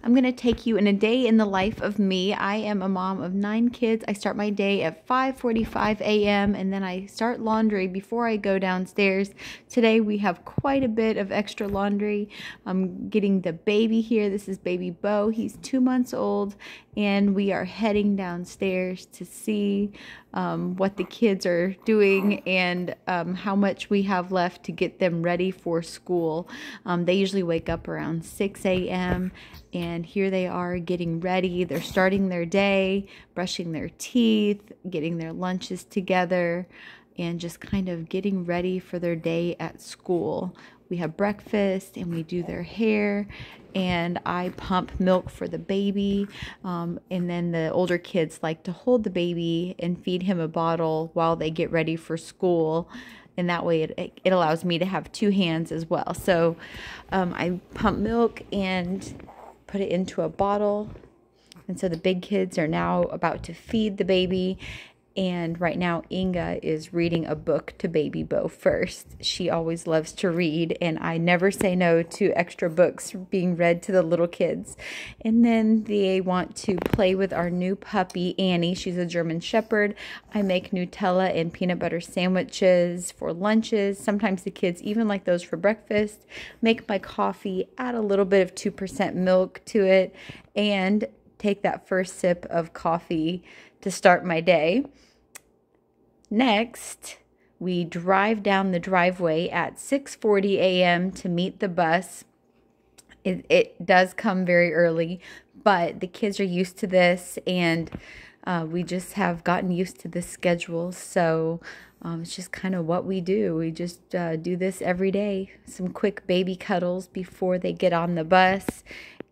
I'm going to take you in a day in the life of me. I am a mom of 9 kids. I start my day at 5:45 a.m. and then I start laundry before I go downstairs. Today we have quite a bit of extra laundry. I'm getting the baby here. This is baby Bo. He's 2 months old, and we are heading downstairs to see what the kids are doing and how much we have left to get them ready for school. They usually wake up around 6 a.m. and here they are getting ready. They're starting their day, brushing their teeth, getting their lunches together, and just kind of getting ready for their day at school. We have breakfast and we do their hair, and I pump milk for the baby, and then the older kids like to hold the baby and feed him a bottle while they get ready for school, and that way it allows me to have 2 hands as well. So I pump milk and put it into a bottle, and so the big kids are now about to feed the baby. And right now, Inga is reading a book to baby Bo first. She always loves to read, and I never say no to extra books being read to the little kids. And then they want to play with our new puppy, Annie. She's a German Shepherd. I make Nutella and peanut butter sandwiches for lunches. Sometimes the kids even like those for breakfast. Make my coffee, add a little bit of 2% milk to it, and take that first sip of coffee to start my day. Next, we drive down the driveway at 6:40 a.m. to meet the bus. It does come very early, but the kids are used to this, and we just have gotten used to this schedule. So it's just kind of what we do. We just do this every day. Some quick baby cuddles before they get on the bus,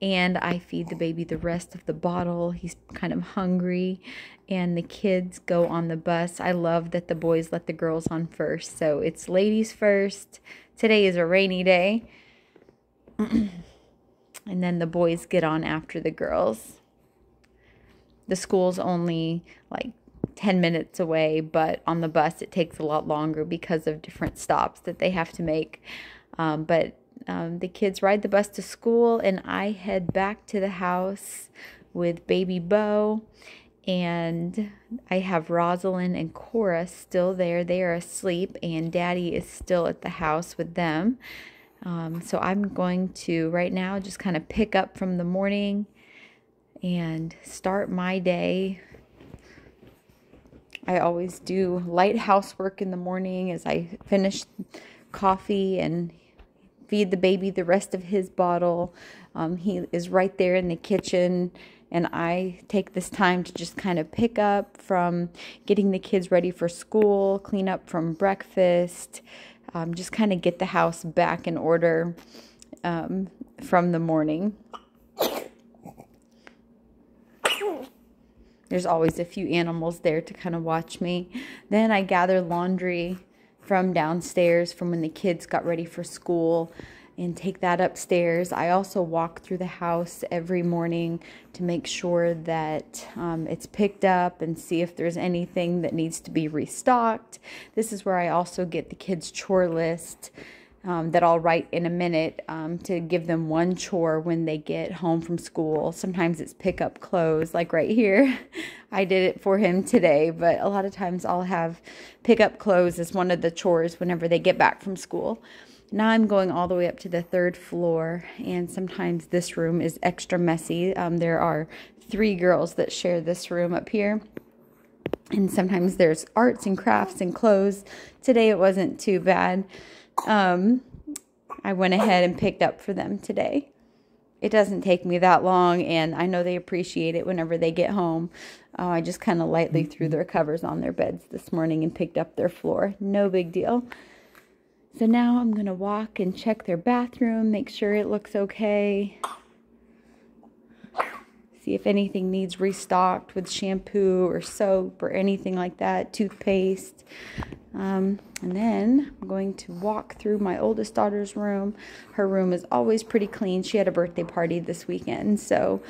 and I feed the baby the rest of the bottle. He's kind of hungry, and the kids go on the bus. I love that the boys let the girls on first, so it's ladies first. Today is a rainy day, and then the boys get on after the girls. The school's only like 10 minutes away, but on the bus it takes a lot longer because of different stops that they have to make. The kids ride the bus to school, and I head back to the house with baby Bo, and I have Rosalind and Cora still there. They are asleep, and Daddy is still at the house with them. So I'm going to right now just kind of pick up from the morning and start my day. I always do light housework in the morning as I finish coffee and feed the baby the rest of his bottle. He is right there in the kitchen, and I take this time to just kind of pick up from getting the kids ready for school, clean up from breakfast, just kind of get the house back in order from the morning. There's always a few animals there to kind of watch me. Then I gather laundry from downstairs from when the kids got ready for school and take that upstairs. I also walk through the house every morning to make sure that it's picked up and see if there's anything that needs to be restocked. This is where I also get the kids' chore list that I'll write in a minute to give them one chore when they get home from school. Sometimes it's pick up clothes, like right here. I did it for him today, but a lot of times I'll have pick up clothes as one of the chores whenever they get back from school. Now I'm going all the way up to the 3rd floor, and sometimes this room is extra messy. There are 3 girls that share this room up here, and sometimes there's arts and crafts and clothes. Today it wasn't too bad. I went ahead and picked up for them today. It doesn't take me that long, and I know they appreciate it whenever they get home. I just kind of lightly threw their covers on their beds this morning and picked up their floor. No big deal. So now I'm going to walk and check their bathroom, make sure it looks okay. See if anything needs restocked with shampoo or soap or anything like that, toothpaste. And then I'm going to walk through my oldest daughter's room. Her room is always pretty clean. She had a birthday party this weekend, so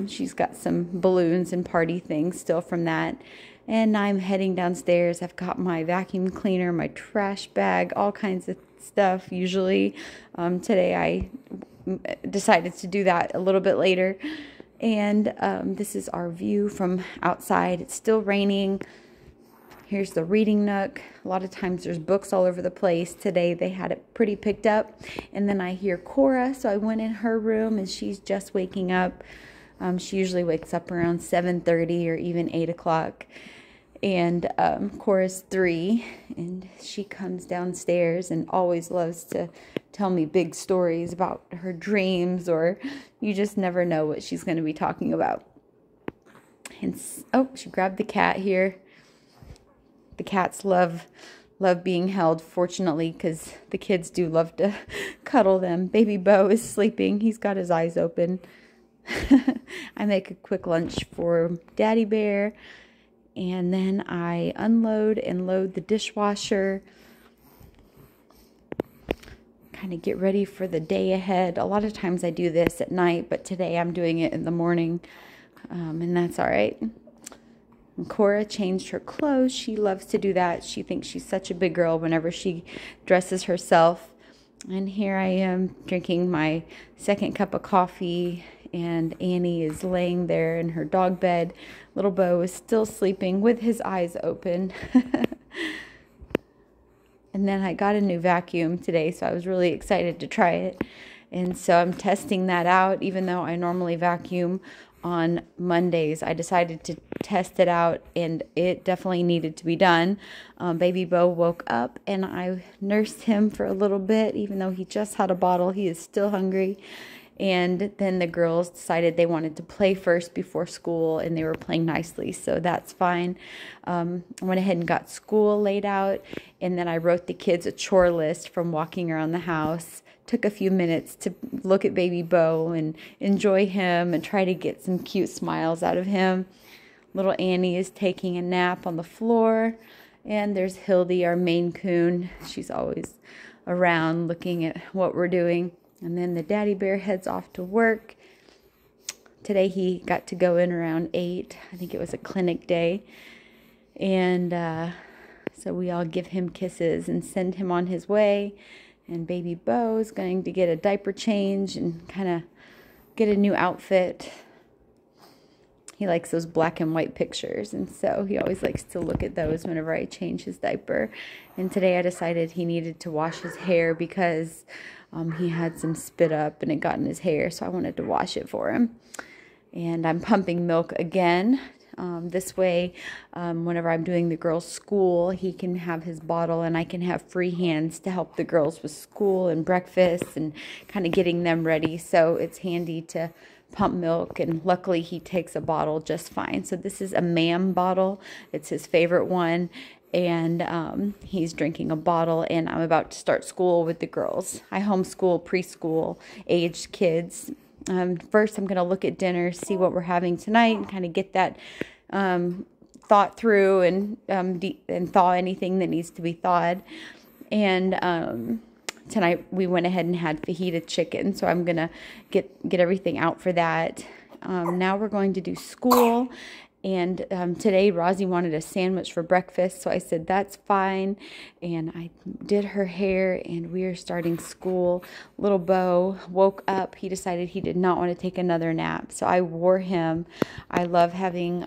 she's got some balloons and party things still from that. And I'm heading downstairs. I've got my vacuum cleaner, my trash bag, all kinds of stuff usually. Today I decided to do that a little bit later. And this is our view from outside. It's still raining. Here's the reading nook. A lot of times there's books all over the place. Today they had it pretty picked up. And then I hear Cora, so I went in her room and she's just waking up. She usually wakes up around 7:30 or even 8 o'clock. And Cora's 3, and she comes downstairs and always loves to tell me big stories about her dreams, or you just never know what she's going to be talking about. And oh, she grabbed the cat here. The cats love being held, fortunately, because the kids do love to cuddle them. Baby Bo is sleeping. He's got his eyes open. I make a quick lunch for Daddy Bear. And then I unload and load the dishwasher. Kind of get ready for the day ahead. A lot of times I do this at night, but today I'm doing it in the morning. And that's all right. And Cora changed her clothes. She loves to do that. She thinks she's such a big girl whenever she dresses herself. And here I am drinking my second cup of coffee. And Annie is laying there in her dog bed. Little Bo is still sleeping with his eyes open. And then I got a new vacuum today, so I was really excited to try it. And so I'm testing that out. Even though I normally vacuum on Mondays, I decided to test it out, and it definitely needed to be done. Baby Bo woke up, and I nursed him for a little bit. Even though he just had a bottle, he is still hungry. And then the girls decided they wanted to play first before school, and they were playing nicely, so that's fine. I went ahead and got school laid out, and then I wrote the kids a chore list from walking around the house. Took a few minutes to look at Baby Bo and enjoy him and try to get some cute smiles out of him. Little Annie is taking a nap on the floor, and there's Hildy, our Maine Coon. She's always around looking at what we're doing. And then the Daddy Bear heads off to work. Today he got to go in around 8. I think it was a clinic day. And so we all give him kisses and send him on his way. And Baby Bo is going to get a diaper change and kind of get a new outfit. He likes those black and white pictures, and so he always likes to look at those whenever I change his diaper. And today I decided he needed to wash his hair because he had some spit up and it got in his hair, so I wanted to wash it for him. And I'm pumping milk again. This way, whenever I'm doing the girls' school, he can have his bottle and I can have free hands to help the girls with school and breakfast and kind of getting them ready. So it's handy to pump milk, and luckily he takes a bottle just fine. So this is a Mam bottle. It's his favorite one. And he's drinking a bottle, and I'm about to start school with the girls. I homeschool preschool aged kids. First, I'm going to look at dinner, see what we're having tonight, and kind of get that thought through and thaw anything that needs to be thawed. And tonight we went ahead and had fajita chicken, so I'm going to get everything out for that. Now we're going to do school. And today Rosie wanted a sandwich for breakfast, so I said that's fine. And I did her hair, and we are starting school. Little Bo woke up. He decided he did not want to take another nap, so I wore him. I love having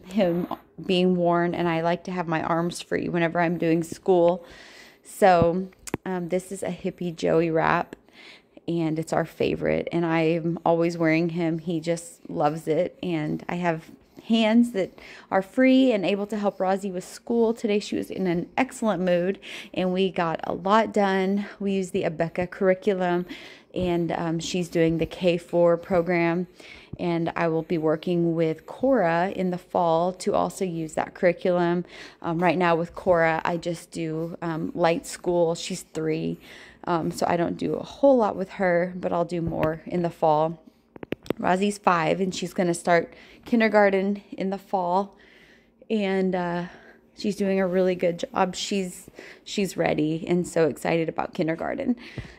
him being worn, and I like to have my arms free whenever I'm doing school. So this is a Hippie Joey wrap, and it's our favorite, and I'm always wearing him. He just loves it, and I have hands that are free and able to help Rosie with school. Today she was in an excellent mood, and we got a lot done. We used the Abeka curriculum, and she's doing the K4 program, and I will be working with Cora in the fall to also use that curriculum. Right now with Cora, I just do light school. She's 3, so I don't do a whole lot with her, but I'll do more in the fall. Rosie's 5, and she's going to start kindergarten in the fall, and she's doing a really good job. She's ready and so excited about kindergarten.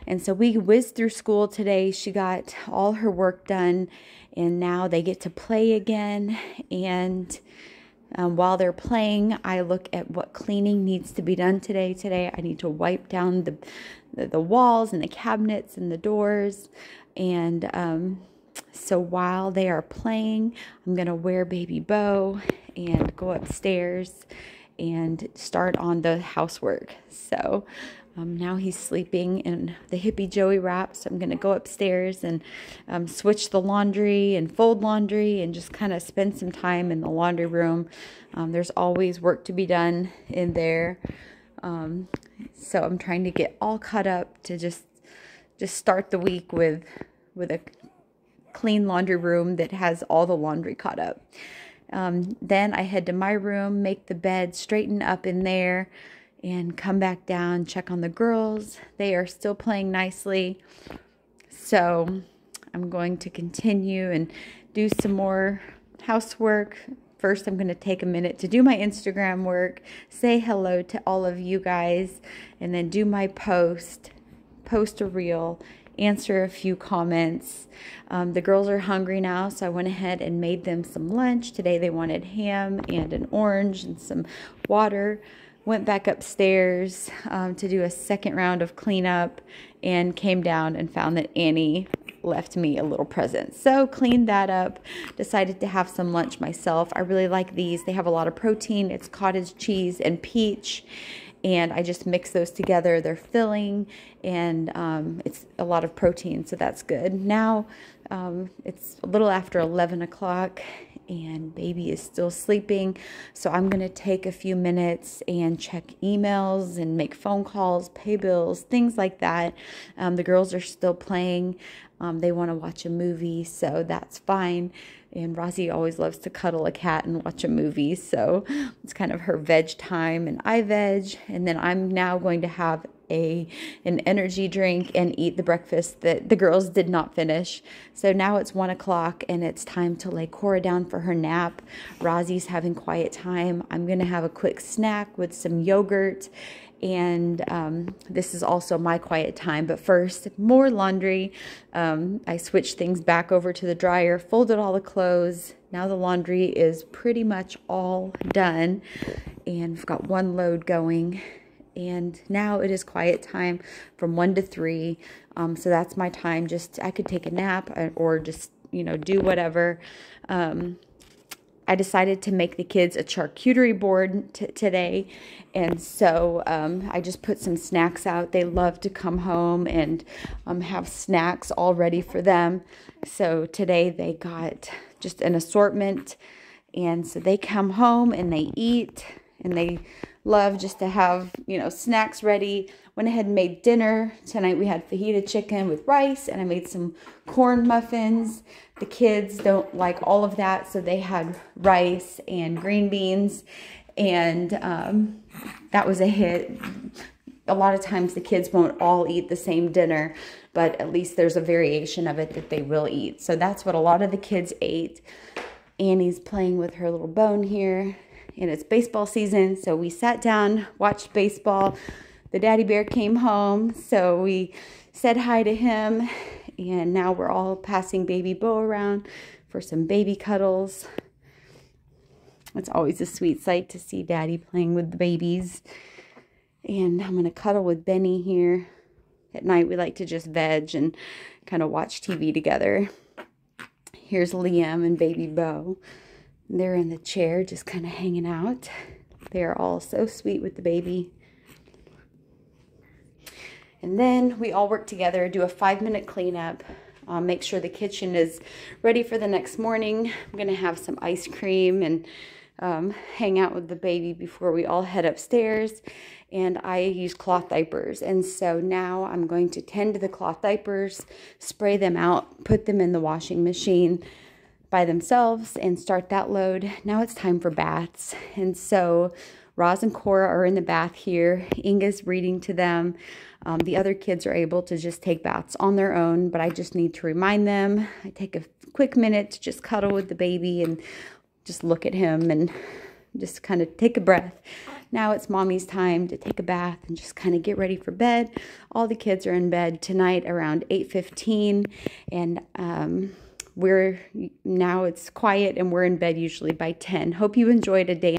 And so we whizzed through school today. She got all her work done, and now they get to play again. And while they're playing, I look at what cleaning needs to be done today. Today I need to wipe down the walls and the cabinets and the doors. And so while they are playing, I'm going to wear Baby Bo and go upstairs and start on the housework. So now he's sleeping in the Hippie Joey wrap. So I'm going to go upstairs and switch the laundry and fold laundry and just kind of spend some time in the laundry room. There's always work to be done in there. So I'm trying to get all caught up to just start the week with a clean laundry room that has all the laundry caught up. Then I head to my room, make the bed, straighten up in there, and come back down, check on the girls. They are still playing nicely. So I'm going to continue and do some more housework. First, I'm going to take a minute to do my Instagram work, say hello to all of you guys, and then do my post a reel, answer a few comments. The girls are hungry now, so I went ahead and made them some lunch. Today they wanted ham and an orange and some water. Went back upstairs to do a second round of cleanup and came down and found that Annie left me a little present. So cleaned that up, decided to have some lunch myself. I really like these. They have a lot of protein. It's cottage cheese and peach. And I just mix those together. They're filling and it's a lot of protein, so that's good. Now it's a little after 11 o'clock and baby is still sleeping. So I'm going to take a few minutes and check emails and make phone calls, pay bills, things like that. The girls are still playing. They want to watch a movie, so that's fine. And Rosie always loves to cuddle a cat and watch a movie, so it's kind of her veg time, and I veg. And then I'm now going to have an energy drink and eat the breakfast that the girls did not finish. So now it's 1 o'clock and it's time to lay Cora down for her nap. Rosie's having quiet time. I'm going to have a quick snack with some yogurt. And this is also my quiet time. But first, more laundry. I switched things back over to the dryer, folded all the clothes. Now the laundry is pretty much all done. And we've got one load going. And now it is quiet time from 1 to 3. So that's my time. I could take a nap or just, do whatever. I decided to make the kids a charcuterie board today. And so I just put some snacks out. They love to come home and have snacks all ready for them. So today they got just an assortment. And so they come home and they eat. And they love just to have, snacks ready. Went ahead and made dinner. Tonight we had fajita chicken with rice, and I made some corn muffins. The kids don't like all of that, so they had rice and green beans, and that was a hit. A lot of times the kids won't all eat the same dinner, but at least there's a variation of it that they will eat. So that's what a lot of the kids ate. Annie's playing with her little bone here. And it's baseball season, so we sat down, watched baseball. The daddy bear came home, so we said hi to him. And now we're all passing Baby Bo around for some baby cuddles. It's always a sweet sight to see daddy playing with the babies. And I'm going to cuddle with Benny here. At night, we like to just veg and kind of watch TV together. Here's Liam and Baby Bo. They're in the chair just kind of hanging out. They're all so sweet with the baby. And then we all work together, do a 5-minute cleanup, make sure the kitchen is ready for the next morning. I'm going to have some ice cream and hang out with the baby before we all head upstairs. And I use cloth diapers. And so now I'm going to tend to the cloth diapers, spray them out, put them in the washing machine by themselves and start that load. Now it's time for baths. And so Roz and Cora are in the bath here. Inga's reading to them. The other kids are able to just take baths on their own, but I just need to remind them. I take a quick minute to just cuddle with the baby and just look at him and just kind of take a breath. Now it's mommy's time to take a bath and just kind of get ready for bed. All the kids are in bed tonight around 8:15, and now it's quiet and we're in bed usually by 10. Hope you enjoyed a day